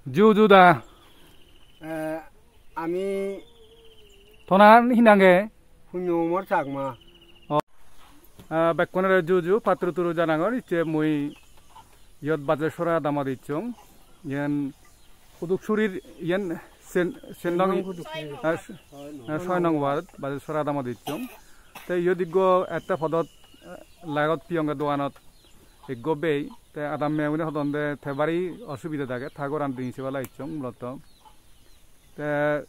Jujuda Ami Tonan Hinange Hunyomor Sagma Backcorner Juju, Patruturu Janangor, Mui Yod Bazashora Damadichung, Yen Huduksuri Yen Sendong Soinong Ward, Bazashora Damadichung. The Yodigo at the Hodot Lagot Pionga Duanot, a go bay, the Adam Mewin on the Tavari or Subida Dagat, Tagor and the Sivala Chung, Lotto. The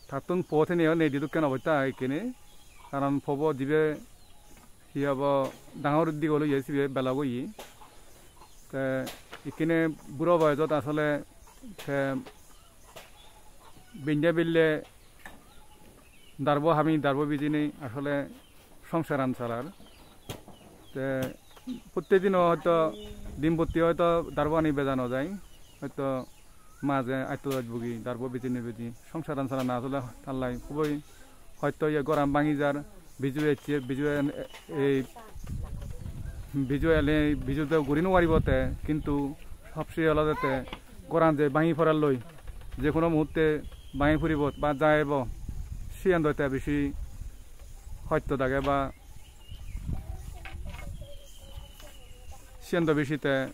Tatun Potenia Nedidukan of Taikini, Aran Pobo Dive. Here about Dangor Digolo, yes, Balawi. The Ikine Burova is Asole Binjabile Darbo having Darbo Vizini, Asole Shongsaran Salar. The Putedino Dimbutio, Darwani Bezanozai, at the Maze, I told Bugi, Darbo Vizini, Shongsaran Salanazola, Alai, Puboy, Hoito Yagoran Bangizar. Visual the Gurino Waribote, Kintu, Hopsi Alate, Goran de Bangi for a loy, Jekonomute, Bangi Puribot, Badaibo, she and the Tabishi, Hot to Dagaba, she and the Bishite,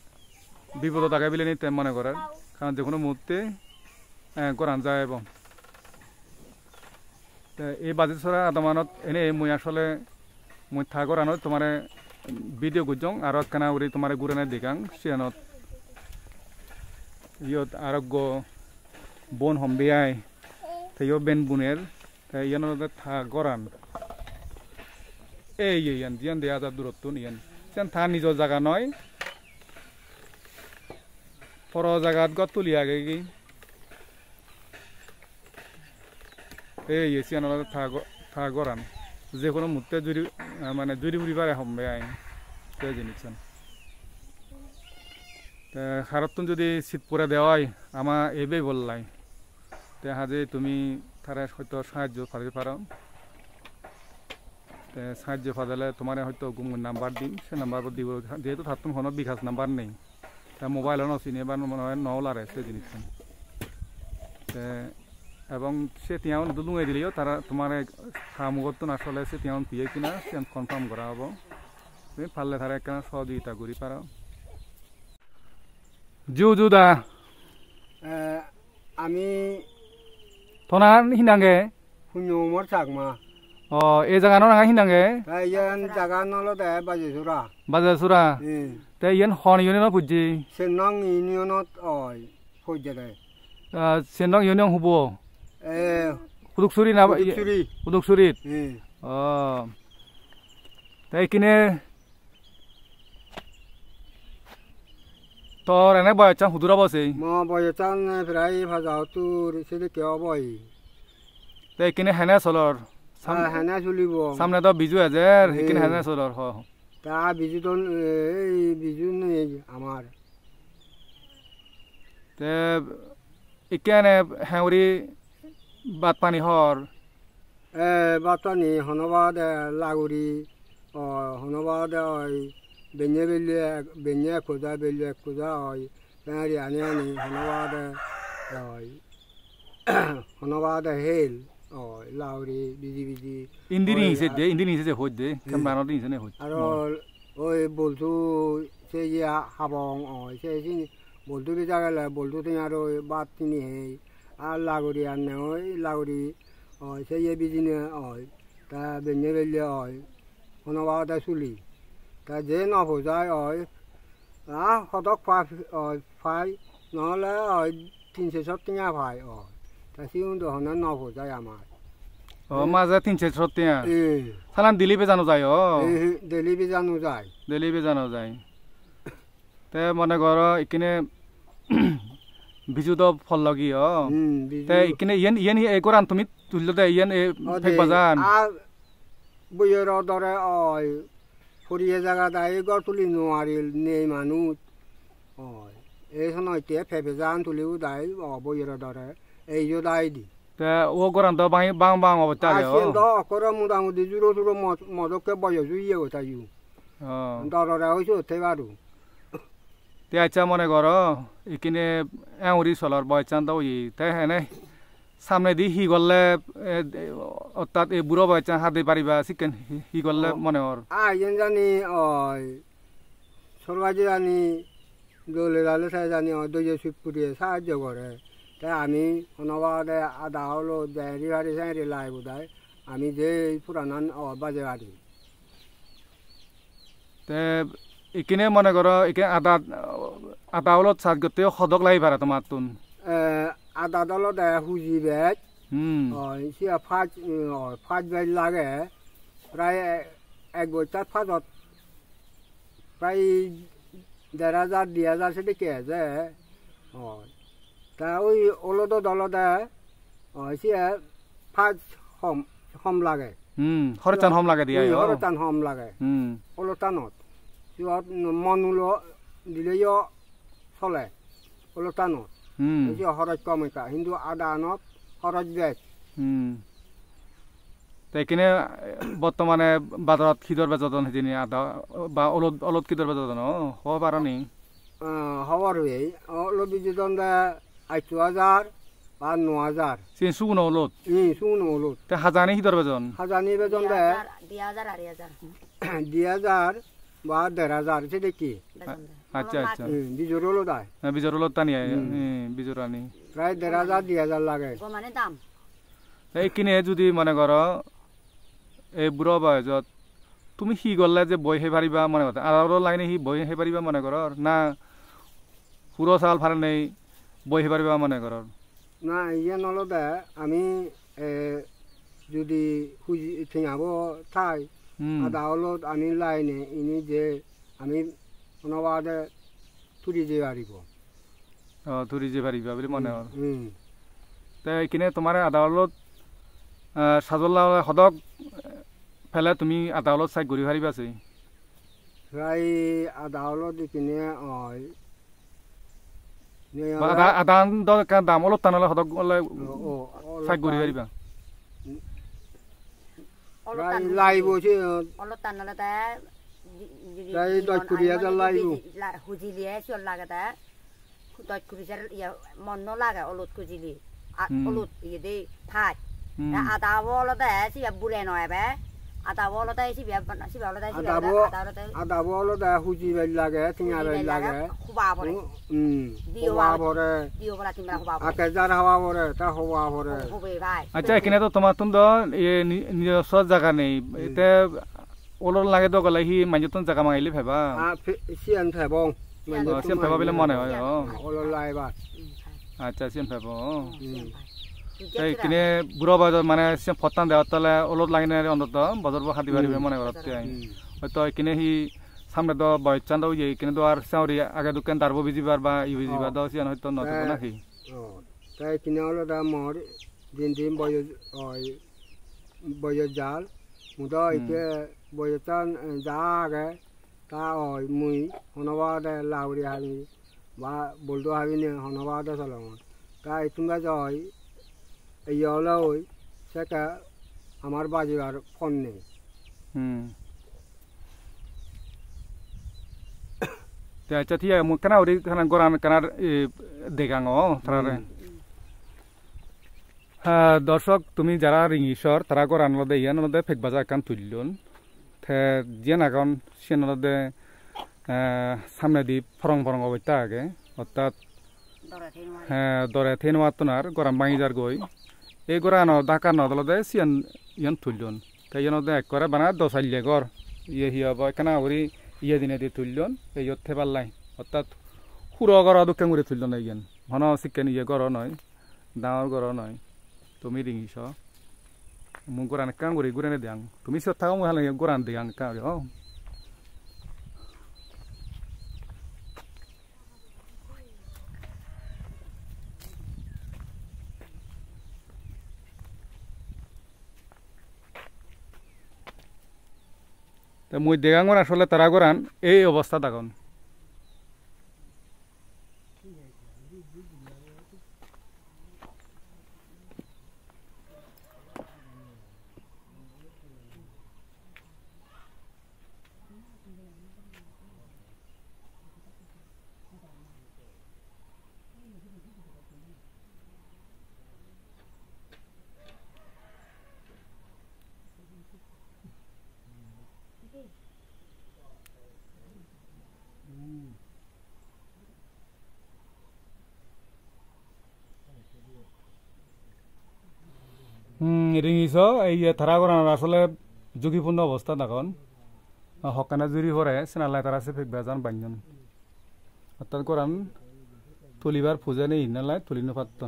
Bibo Dagabilinite Monagora, and the Gonomute, and Goran Zaibo. এই বাজিছরা আদমানত এনে মই আসলে মই থাগর আনো তোমারে video গুজং আর কানা উরি তোমারে গুরানে দিগাং সিয়ানত ইয়ত আরোগ্য বন হমবিয়াই তেয় বেন বুনের ইয়ানত থাগরান এই ইয়ান জিয়ান দেয়া যা দূরত্ব নিয়ান সেন থা নিজ জায়গা নয় পর জায়গাত গত তুলিয়া গেগি এই সিয়ানোর থাগরান যে কোনো মুহূর্তে জুরি মানে জুরি বুড়িবারে হবে আইন সেই জিনিসন খারাপতন যদি শীত পরে দেওয়াই আমা এবেই বললাই হাজে তুমি তারা হয়তো সাহায্য পাবে পারো সাহায্য পাদালে তোমার হয়তো গুমগুন নাম্বার দিন সে নাম্বার দিব যেহেতু থাকতুম হন বিকাশ নাম্বার নেই তা মোবাইল নচিনি এবার মনে হয় নলারে সেই জিনিসন এবং সে তিয়াও দুলুঙাই দিলেও তারা তোমার সামুগত আসলে সে তিয়াও পিয়ে কিনা সে কনফার্ম করা হবো তুমি পারলে তারা একখানা সহযোগিতা করি পারো জুজুদা আমি তোনার হিনাঙ্গে Hunyomor Sagma এই জায়গা নয় হিনাঙ্গে Yan Jaganolo de Bajura বাজাসুরা তে ইয়ান হন ইউনিয়ন পুজি Senong Unionot Oi Fujere সেনং ইউনিয়ন হুবো Huduksuri na Huduksuri তাই কিনে তোর এনে বয়চা হুদুরা বসে মা বয়চান প্রায় ভাজাও তুর সেটা কেউ বই তাই কিনে হেনে চলর হেনা চলিব সামনে তো বিজু হাজার কিনে হেনে চলর হ তা বিজু তো এই বিজু নেই আমার তে ইকেনে হেউরি বাত পানি হর বাত পানি হনবাদ লাগুরি হনবাদ ওই বেঞ্জে বেলে বেঞ্জে কোজা ওই পেঁয়ারি আনি হনবাদ ওই হনবাদ হেল ওই লাউরি বিজি ইন্দিনি হিসেবে হই দে কেমন দিন হিসেবে হই আর ওই বলতু সে হাবং ওই সে বলতু জায়গা বলতু তুমি আর ওই বাত তিনি হেই আর লাগুরি আনে ওই লাগুরি ওই সেই বিজিনে ওই তা বেঞ্জে বেলে ওই হনবাদ চুলি তা যে নভোজায় ওই সদক ফাই নহলে ওই 300 ফাই ওই তা সিউন্দ হনে নভোজায় আমার মাঝে 300 সালান দিল্লি জানো যায় দিল্লি জানো যায় তে মনে কর এখানে বিজু তো ফল লাগি তে এখানে ইয়ান এগোরান তুমি তুললে দে ইয়ান ফেক বাজান বইয়ের দরে ওই ফুরিয়ে জায়গা দায় গড় তুলি নোৱাৰিল নেই মানুষ ওই এই সময় ফেফে যান তুলিও দায় বইয়ের দরে এই যে দায় দি তে ও গোরান তো বাং অবস্থা অকরে মোটামুটি জুড়ো মজকে বয়ে জুইয়ে ওঠাইও দরে হয়েছে ওঠে বারু তে আচ্ছা মনে করো এখানে এউরি চলর বয়চান দাও তাই হ্যাঁ নাই সামনে দি হি করলে অর্থাৎ এই বুড়ো বয়চান হাতে পারিবা চিকেন হি করলে মনে হর আইন জানি ওই সরবাজি জানি দলে দালে সাই জানি দইয়ে সুপ পুড়িয়ে সাহায্য করে তাই আমি অনবাদে আদা হলো দেরি বাড়ি সাইরি লাই বোধহয় আমি যে পুরানান বাজে বাড়ি তে এখানে মনে করো এখানে আদা হলো চাষ করতে সদক লাগি পারে তোমার তুন আদা দলত হুজি বেজ সিয়া ফাজ বেজ লাগে প্রায় 1 বছর ফাজত প্রায় 1,500 2,000 সেটা কে আছে তা ওই ওলদ দলতে সিয়া ফাজ হম লাগে হরচান হম লাগে দিয়া হরচান হম লাগে ওলতানত সিহত মনুল দিলেও চলে ওলতানত খরচ কম এটা কিন্তু আদা আনত খরচ বেশ এখানে বর্তমানে বাজারত খিদর বেতন সেইদিন আদা বা অলদ খিদর বেতন হব পার নি হবার হয়ে অলদ বেতন 8,000 বা 9,000 সিন সুগুন অলদ সুগুন অলদ তে হাজানি খিদর বেতন হাজানি বেতন 2,000 বা 1,500 সেটা কি আচ্ছা আচ্ছা বিজোর অলদ বিজোর অলদ টানি বিজোর আনি প্রায় 1,500 2,000 লাগে মানে দাম এইখিনে যদি মনে করো এই বুড়ো বয়সত তুমি সি গলে যে বই হে পারিবা মনে কথা আর লাইনে সি বই হে পারিবা মনে করো না পুরো চাল ফারে নেই বই হে পারিবা মনে করো না ইয়ে নলদে আমি যদি খুঁজি ঠিঙাব ঠাই আদা হলত আমি লাইনে ইনি যে আমি অনবাদে তুলি যে পারিব তুলি যে পারিবা বলে মনে হয় তে এইখানে তোমার আদা হলত সাজল্লা সদক ফেলে তুমি আদা হলত চাই ঘূৰি পাৰিবা আছে প্ৰায় আদা হলত কিনে আদা দাম অলপ টানলে সদক চাই ঘূৰি পাৰিবা লাইব অলপ টানলে প্রায় 10,000 লাইব হুজিলিয়ে চল লাগে তা 10,000 মন লাগে অলপ খুজিলি অলপ ইয়ে দে ফাজ আদা বলতে সিবা বুড়ে নয় বে আদা বলতে সিবা বলতে আদা বলতে হুজি বেল লাগে টিঙা বেল লাগে খুবা পড়ে খুবা পড়ে দিও বলা তিমরা খুবা পড়ে আকে যার হাওয়া পড়ে তা হওয়া পড়ে খুবে ভাই আচ্ছা এখানে তো তোমার তুন তো নিজস্ব জায়গা নেই এতে ওলর লাগে তো গলে হি মাইজতন জায়গা মাইলি ভাবা সিয়ান ফেবং সিয়ান ফেবা বলে মনে হয় ওলর লাইবা আচ্ছা সিয়ান ফেব এইখানে বুড়ো বাজার মানে ফটান দেওয়ার তাহলে অলদ লাগে অন্তত বজার খাতি পারিবে মনে করতে হয়তো এইখানে সি সামনে তো বয়চান দাও এইখানে তো আর চাউরি আগে দোকান দারবো বিজিবার বা ই বিজিবার দাও সিয়ান হয়তো নতুন নাকি তাই কিনে হলো দা মর দিন বয় জাল মুদা ইকে বয়চান যা আগে তা মুই হনবাদে লাউরি হাবি বা বলতো হাবি নে হনবাদে চলং তা ইতুঙ্গা জয় এই হলো ওই সেটা আমার বাজিবার ফোন নেই আচ্ছা ঠিক আছে কেনা ওরি খানা গরান কেনার দেখাং তারা দর্শক তুমি যারা রিঙিসর তারা গরান লদে ইয়ান লদে ফেক বাজার কান তুললুন যে নাগন সে নদে সামনে দি ফরং ফরং অবস্থা আগে অর্থাৎ দরে থেন মাতনার গরাম বাঙিজার গই এই গরান ঢাকা নদলদে সিয়ান ইয়ান তুললুন তাই ইয়ানদে এক করে বানা দশাইলে গর ইয়ে হিয়াব কেনা ওরি ইয়ে দিনে দিয়ে তুললুন এই ইয়তে পাল্লাই অর্থাৎ সুর গর দুঃখে মুড়ে তুললুন ইয়ান হন চিকেন ইয়ে গর নয় ডাঙর গর নয় তুমি রিঙিস মোক গরান কাম করে ঘুরে দিয়াং তুমি সব থাকো মই হালে গরান দিয়াং কাম মই দেগাঙর আসলে তারা গরান এই অবস্থা তখন রিঙিছ এই তারা করার আসলে ঝুঁকিপূর্ণ অবস্থা তখন হকানা জুড়ি পরে সেনালাই তারা সে ফেকবে যান বাঞ্জন অর্থাৎ করান তুলিবার ফুজা নেই নালায় তুলি পারত